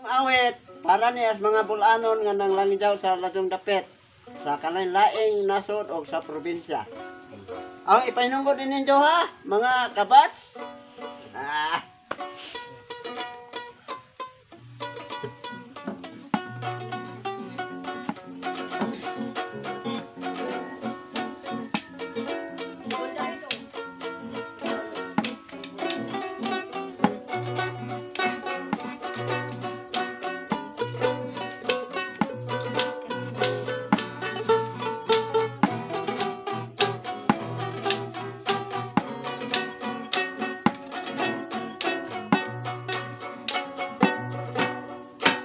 awit para niya sa mga bulanon nga nang langidaw sa ladong dapit sa kalain-laing nasod o sa probinsya. Ang ipainungkod din ninyo ha, mga kabats.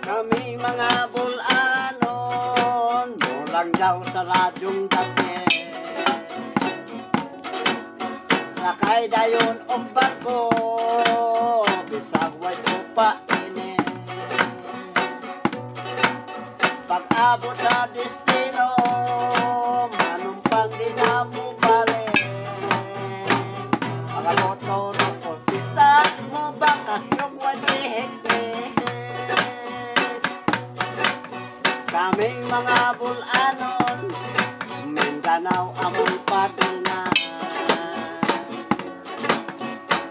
Kami mga bulanon, bulang daw sa ladyong dapit. Sakay dayon og barko, bisag way upa init. Pag-abot sa destino, manumpang di na mo balik. Pag-aboto ng pista, mo bakasyon way higpit. Kaming mga bulanon, Mindanao among padungan.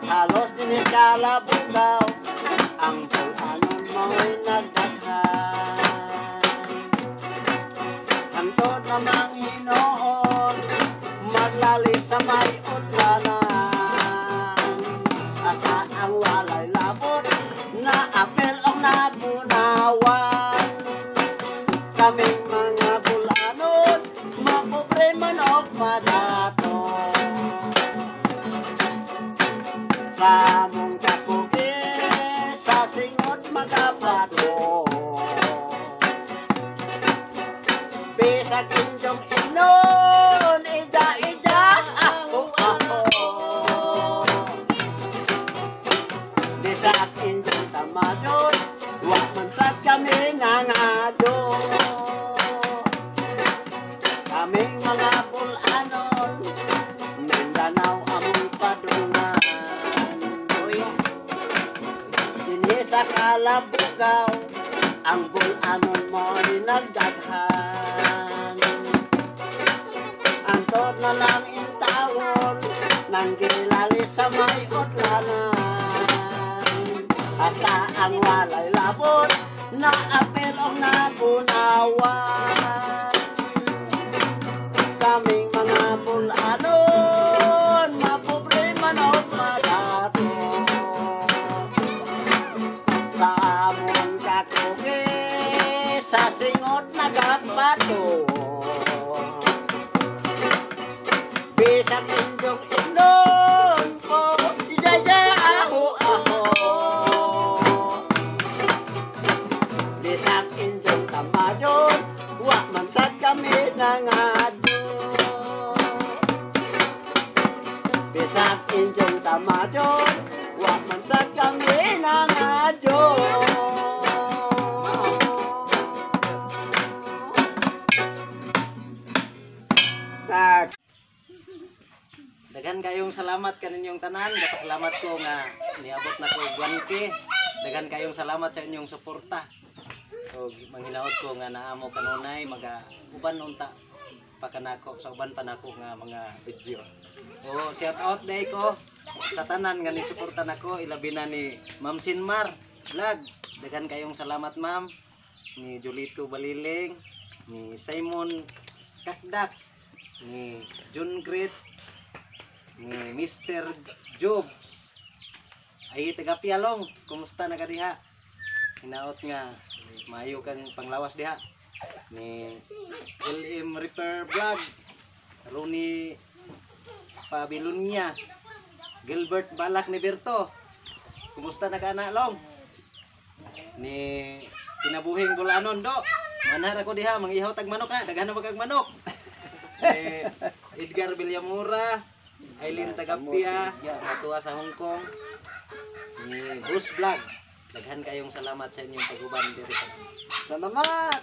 Halos din kalabugaw, ang bulanon mo'y nagdaghan. Antod namang hinoon, maglali sa may utlanan. Asa ang walay labot, na apel o nabunawan. Kaming mga bulanon, mapobre manok madato. Sa mong kapugi, sa singot magapato. Bisag injong inon, ida-ida, ako. Bisag injong tamadon, wak man sa kami nangado. Kaming mga bulanon, Mindanao among padungan. Dinhi sa kalabugaw, ang bulanon mo ni nagdaghan. Antod na lang intawon, nang gilali sa may utlanan. Asa ang walay labot, na apel o nabunawan. Kaming mga bulanon, mapobre manok madato. Sa among kakugi, sa singot nagapato. Bisag injong inon ko, ijaya aho. Bisag injong tamadyon, wak man sad kami nangado. Bisag injong tamadyon, wak man sad kami nangado. Dagan kayong salamat kaninyong tanan, salamat ko nga niabot na ko guwanti. Dagan kayong salamat sa inyong suporta. So manghinaot ko nga naamo kanunay uban unta pa kanako sa uban pa nako nga mga video. So shout out day ko sa tanan nga ni suporta nako, ilabi na ni Ma'am Sinmar Vlog. Dagan kayong salamat ma'am, ni Julito Baliling, ni Simon Kakdak, ni Jun Grit, ni Mr. Jobs. Ay taga Pialong, kumusta na ka diha? Hinaot nga maayo kang panglawas diha. Ni LM Repair Vlog, Roni Pabilunya, Gilbert Balak ni Berto. Kumusta na ka na long? Ni Kinabuhing Bulanon do. Manhar ako diha mangihaw tag manok na, daghan na kag manok. Ni Edgar Villamura, Aileen Tagapia, natuwa sa Hong Kong. Ni Bruce Vlog. Daghan kayong salamat sa inyong paguban diri. Salamat.